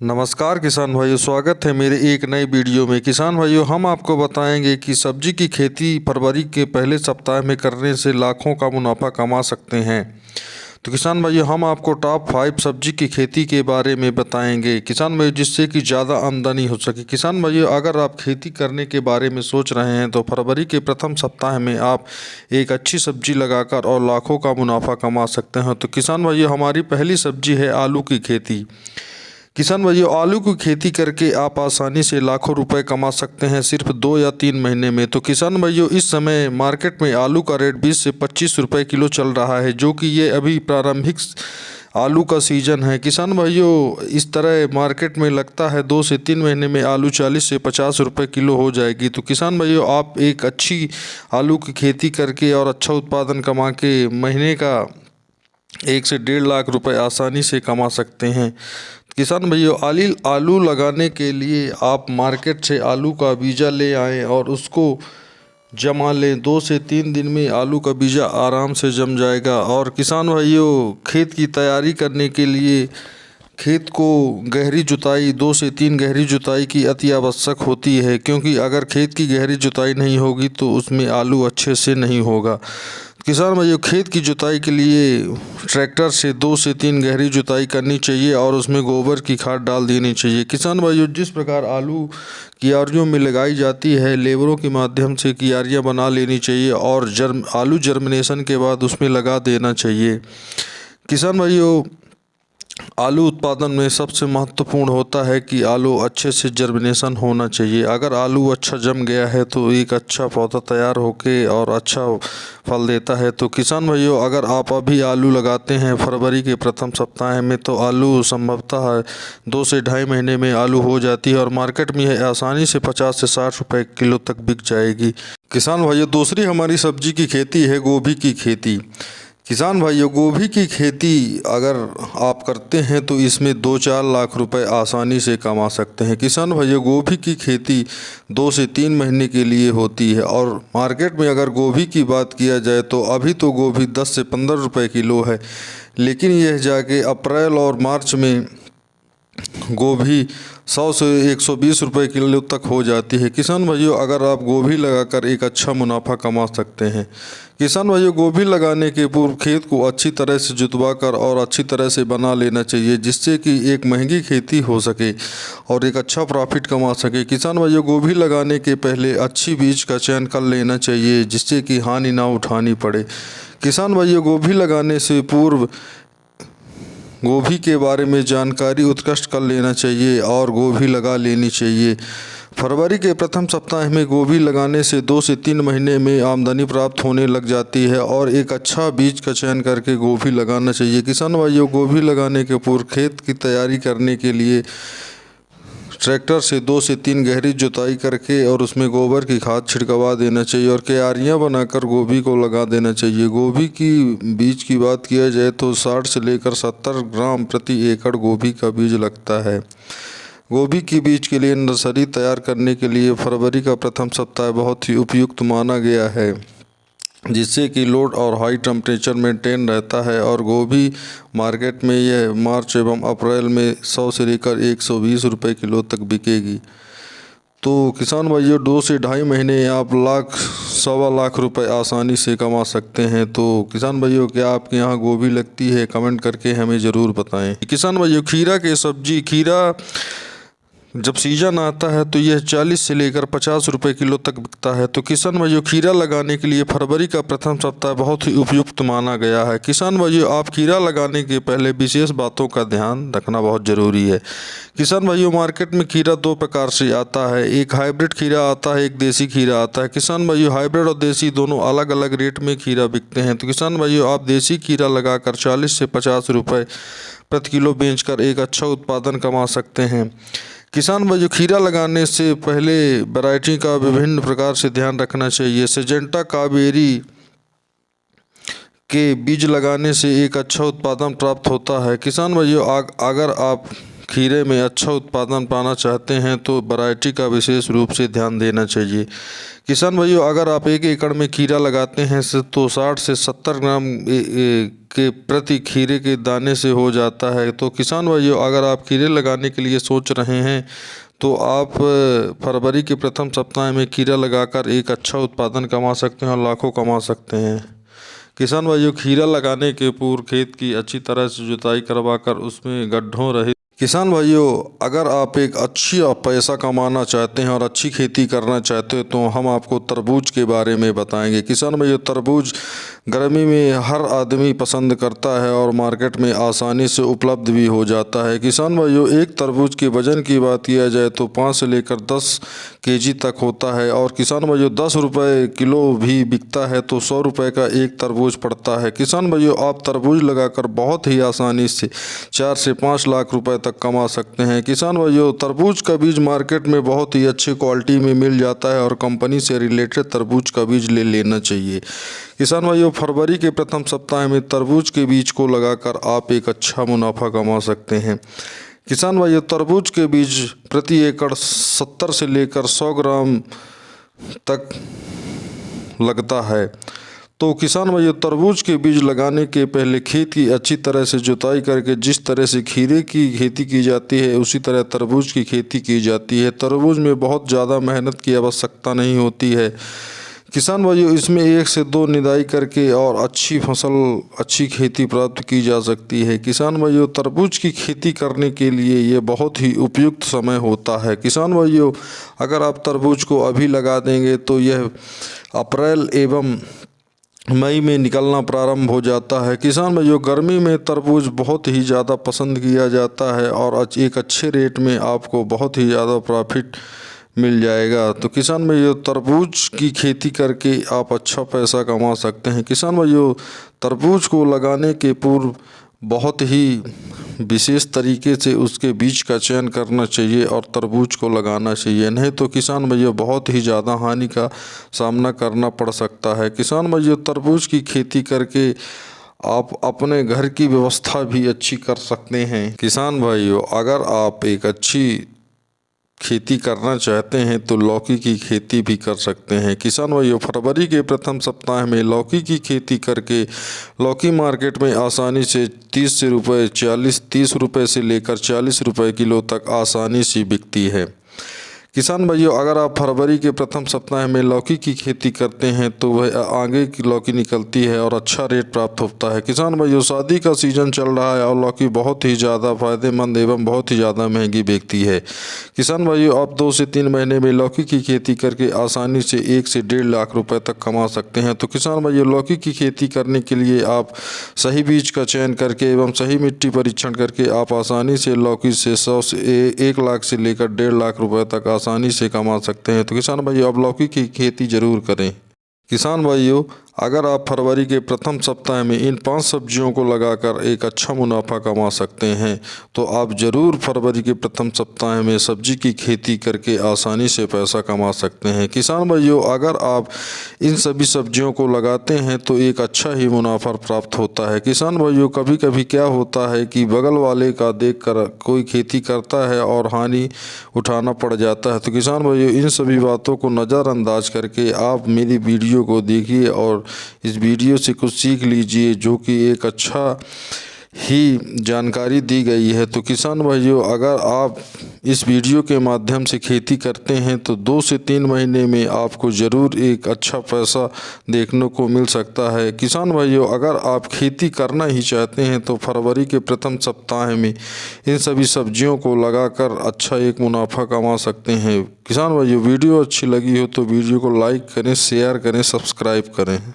नमस्कार किसान भाइयों, स्वागत है मेरे एक नए वीडियो में। किसान भाइयों, हम आपको बताएंगे कि सब्जी की खेती फरवरी के पहले सप्ताह में करने से लाखों का मुनाफा कमा सकते हैं। तो किसान भाइयों, हम आपको टॉप 5 सब्जी की खेती के बारे में बताएंगे किसान भाइयों, जिससे कि ज़्यादा आमदनी हो सके। किसान भाइयों, अगर आप खेती करने के बारे में सोच रहे हैं तो फरवरी के प्रथम सप्ताह में आप एक अच्छी सब्जी लगाकर और लाखों का मुनाफा कमा सकते हैं। तो किसान भाइयों, हमारी पहली सब्जी है आलू की खेती। किसान भाइयों, आलू की खेती करके आप आसानी से लाखों रुपए कमा सकते हैं सिर्फ 2 या 3 महीने में। तो किसान भाइयों, इस समय मार्केट में आलू का रेट 20 से 25 रुपए किलो चल रहा है, जो कि ये अभी प्रारंभिक आलू का सीज़न है। किसान भाइयों, इस तरह मार्केट में लगता है 2 से 3 महीने में आलू 40 से 50 रुपए किलो हो जाएगी। तो किसान भाइयों, आप एक अच्छी आलू की खेती करके और अच्छा उत्पादन कमा के महीने का 1 से 1.5 लाख रुपए आसानी से कमा सकते हैं। किसान भाइयों, आलू लगाने के लिए आप मार्केट से आलू का बीजा ले आएँ और उसको जमा लें। 2 से 3 दिन में आलू का बीजा आराम से जम जाएगा। और किसान भाइयों, खेत की तैयारी करने के लिए खेत को गहरी जुताई 2 से 3 गहरी जुताई की अति आवश्यक होती है, क्योंकि अगर खेत की गहरी जुताई नहीं होगी तो उसमें आलू अच्छे से नहीं होगा। किसान भाइयों, खेत की जुताई के लिए ट्रैक्टर से 2 से 3 गहरी जुताई करनी चाहिए और उसमें गोबर की खाद डाल देनी चाहिए। किसान भाइयों, जिस प्रकार आलू क्यारियों में लगाई जाती है, लेबरों के माध्यम से क्यारियाँ बना लेनी चाहिए और आलू जर्मिनेशन के बाद उसमें लगा देना चाहिए। किसान भाइयों, आलू उत्पादन में सबसे महत्वपूर्ण होता है कि आलू अच्छे से जर्मिनेशन होना चाहिए। अगर आलू अच्छा जम गया है तो एक अच्छा पौधा तैयार होके और अच्छा फल देता है। तो किसान भाइयों, अगर आप अभी आलू लगाते हैं फरवरी के प्रथम सप्ताह में, तो आलू संभवतः 2 से ढाई महीने में आलू हो जाती है और मार्केट में यह आसानी से 50 से 60 रुपए किलो तक बिक जाएगी। किसान भाइयों, दूसरी हमारी सब्जी की खेती है गोभी की खेती। किसान भाइयों, गोभी की खेती अगर आप करते हैं तो इसमें 2-4 लाख रुपए आसानी से कमा सकते हैं। किसान भाइयों, गोभी की खेती 2 से 3 महीने के लिए होती है और मार्केट में अगर गोभी की बात किया जाए तो अभी तो गोभी 10 से 15 रुपए किलो है, लेकिन यह जाके अप्रैल और मार्च में गोभी 100 से 120 रुपए किलो तक हो जाती है। किसान भाइयों, अगर आप गोभी लगाकर एक अच्छा मुनाफा कमा सकते हैं। किसान भाइयों, गोभी लगाने के पूर्व खेत को अच्छी तरह से जुतवाकर और अच्छी तरह से बना लेना चाहिए, जिससे कि एक महंगी खेती हो सके और एक अच्छा प्रॉफिट कमा सके। किसान भाइयों, गोभी लगाने के पहले अच्छी बीज का चयन कर लेना चाहिए, जिससे कि हानि ना उठानी पड़े। किसान भाइयों, गोभी लगाने से पूर्व गोभी के बारे में जानकारी उत्कृष्ट कर लेना चाहिए और गोभी लगा लेनी चाहिए। फरवरी के प्रथम सप्ताह में गोभी लगाने से 2 से 3 महीने में आमदनी प्राप्त होने लग जाती है और एक अच्छा बीज का चयन करके गोभी लगाना चाहिए। किसान भाइयों, गोभी लगाने के पूर्व खेत की तैयारी करने के लिए ट्रैक्टर से 2 से 3 गहरी जुताई करके और उसमें गोबर की खाद छिड़कवा देना चाहिए और क्यारियाँ बनाकर गोभी को लगा देना चाहिए। गोभी की बीज की बात किया जाए तो 60 से लेकर 70 ग्राम प्रति एकड़ गोभी का बीज लगता है। गोभी की बीज के लिए नर्सरी तैयार करने के लिए फरवरी का प्रथम सप्ताह बहुत ही उपयुक्त माना गया है, जिससे कि लोड और हाई टेम्परेचर मेंटेन रहता है और गोभी मार्केट में यह मार्च एवं अप्रैल में 100 से लेकर 120 रुपए किलो तक बिकेगी। तो किसान भाइयों, 2 से ढाई महीने आप सवा लाख रुपए आसानी से कमा सकते हैं। तो किसान भाइयों, क्या आपके यहाँ गोभी लगती है? कमेंट करके हमें ज़रूर बताएं। किसान भाइयों, खीरा के सब्जी खीरा जब सीजन आता है तो यह 40 से लेकर 50 रुपए किलो तक बिकता है। तो किसान भाइयों, खीरा लगाने के लिए फरवरी का प्रथम सप्ताह बहुत ही उपयुक्त माना गया है। किसान भाइयों, आप खीरा लगाने के पहले विशेष बातों का ध्यान रखना बहुत ज़रूरी है। किसान भाइयों, मार्केट में खीरा 2 प्रकार से आता है, एक हाइब्रिड खीरा आता है, एक देसी खीरा आता है। किसान भाइयों, हाइब्रिड और देसी दोनों अलग अलग रेट में खीरा बिकते हैं। तो किसान भाइयों, आप देसी खीरा लगाकर 40 से 50 रुपये प्रति किलो बेचकर एक अच्छा उत्पादन कमा सकते हैं। किसान भाइयों, खीरा लगाने से पहले वैरायटी का विभिन्न प्रकार से ध्यान रखना चाहिए। सिजेंटा कावेरी के बीज लगाने से एक अच्छा उत्पादन प्राप्त होता है। किसान भाइयों, अगर आप खीरे में अच्छा उत्पादन पाना चाहते हैं तो वैरायटी का विशेष रूप से ध्यान देना चाहिए। किसान भाइयों, अगर आप 1 एकड़ में खीरा लगाते हैं तो 60 से 70 ग्राम के प्रति खीरे के दाने से हो जाता है। तो किसान भाइयों, अगर आप खीरे लगाने के लिए सोच रहे हैं तो आप फरवरी के प्रथम सप्ताह में खीरा लगाकर एक अच्छा उत्पादन कमा सकते हैं और लाखों कमा सकते हैं। किसान भाइयों, खीरा लगाने के पूर्व खेत की अच्छी तरह से जुताई करवाकर उसमें गड्ढों रहित किसान भाइयों, अगर आप एक अच्छी पैसा कमाना चाहते हैं और अच्छी खेती करना चाहते हो तो हम आपको तरबूज के बारे में बताएंगे। किसान भाइयों, तरबूज गर्मी में हर आदमी पसंद करता है और मार्केट में आसानी से उपलब्ध भी हो जाता है। किसान भाइयों, एक तरबूज के वजन की बात किया जाए तो 5 से लेकर 10 केजी तक होता है और किसान भाइयों 10 रुपये किलो भी बिकता है तो 100 रुपये का एक तरबूज पड़ता है। किसान भाइयों, आप तरबूज लगाकर बहुत ही आसानी से 4 से 5 लाख रुपए तक कमा सकते हैं। किसान भाइयों, तरबूज का बीज मार्केट में बहुत ही अच्छी क्वालिटी में मिल जाता है और कंपनी से रिलेटेड तरबूज का बीज ले लेना चाहिए। किसान भाइयों, फरवरी के प्रथम सप्ताह में तरबूज के बीज को लगाकर आप एक अच्छा मुनाफा कमा सकते हैं। किसान भाइयों, तरबूज के बीज प्रति एकड़ 70 से लेकर 100 ग्राम तक लगता है। तो किसान भाइयों, तरबूज के बीज लगाने के पहले खेत की अच्छी तरह से जुताई करके जिस तरह से खीरे की खेती की जाती है उसी तरह तरबूज की खेती की जाती है। तरबूज में बहुत ज़्यादा मेहनत की आवश्यकता नहीं होती है। किसान भाइयों, इसमें 1 से 2 निदाई करके और अच्छी फसल, अच्छी खेती प्राप्त की जा सकती है। किसान भाइयों, तरबूज की खेती करने के लिए ये बहुत ही उपयुक्त समय होता है। किसान भाइयों, अगर आप तरबूज को अभी लगा देंगे तो यह अप्रैल एवं मई में निकलना प्रारंभ हो जाता है। किसान भाइयों, गर्मी में तरबूज बहुत ही ज़्यादा पसंद किया जाता है और एक अच्छे रेट में आपको बहुत ही ज़्यादा प्रॉफिट मिल जाएगा। तो किसान भाइयों, तरबूज की खेती करके आप अच्छा पैसा कमा सकते हैं। किसान भाइयों, तरबूज को लगाने के पूर्व बहुत ही विशेष तरीके से उसके बीज का चयन करना चाहिए और तरबूज को लगाना चाहिए, नहीं तो किसान भाइयों बहुत ही ज़्यादा हानि का सामना करना पड़ सकता है। किसान भाइयों, तरबूज की खेती करके आप अपने घर की व्यवस्था भी अच्छी कर सकते हैं। किसान भाइयों, अगर आप एक अच्छी खेती करना चाहते हैं तो लौकी की खेती भी कर सकते हैं। किसान भाइयों, फरवरी के प्रथम सप्ताह में लौकी की खेती करके लौकी मार्केट में आसानी से 30 रुपये से लेकर 40 रुपये किलो तक आसानी से बिकती है। किसान भाइयों, अगर आप फरवरी के प्रथम सप्ताह में लौकी की खेती करते हैं तो वह आगे की लौकी निकलती है और अच्छा रेट प्राप्त होता है। किसान भाइयों, शादी का सीज़न चल रहा है और लौकी बहुत ही ज़्यादा फायदेमंद एवं बहुत ही ज़्यादा महंगी बिकती है। किसान भाइयों, आप 2 से 3 महीने में लौकी की खेती करके आसानी से 1 से 1.5 लाख रुपये तक कमा सकते हैं। तो किसान भाइयों, लौकी की खेती करने के लिए आप सही बीज का चयन करके एवं सही मिट्टी परीक्षण करके आप आसानी से लौकी से 100 से 1 लाख से लेकर 1.5 लाख रुपये तक आसानी से कमा सकते हैं। तो किसान भाइयों, आप लौकी की खेती ज़रूर करें। किसान भाइयों, अगर आप फरवरी के प्रथम सप्ताह में इन 5 सब्जियों को लगाकर एक अच्छा मुनाफा कमा सकते हैं तो आप ज़रूर फरवरी के प्रथम सप्ताह में सब्जी की खेती करके आसानी से पैसा कमा सकते हैं। किसान भाइयों, अगर आप इन सभी सब्जियों को लगाते हैं तो एक अच्छा ही मुनाफा प्राप्त होता है। किसान भाइयों, कभी कभी क्या होता है कि बगल वाले का देखकर कोई खेती करता है और हानि उठाना पड़ जाता है। तो किसान भाइयों, इन सभी बातों को नज़रअंदाज करके आप मेरी वीडियो को देखिए और इस वीडियो से कुछ सीख लीजिए जो कि एक अच्छा ही जानकारी दी गई है। तो किसान भाइयों, अगर आप इस वीडियो के माध्यम से खेती करते हैं तो 2 से 3 महीने में आपको ज़रूर एक अच्छा पैसा देखने को मिल सकता है। किसान भाइयों, अगर आप खेती करना ही चाहते हैं तो फरवरी के प्रथम सप्ताह में इन सभी सब्जियों को लगाकर अच्छा एक मुनाफा कमा सकते हैं। किसान भाइयों, वीडियो अच्छी लगी हो तो वीडियो को लाइक करें, शेयर करें, सब्सक्राइब करें।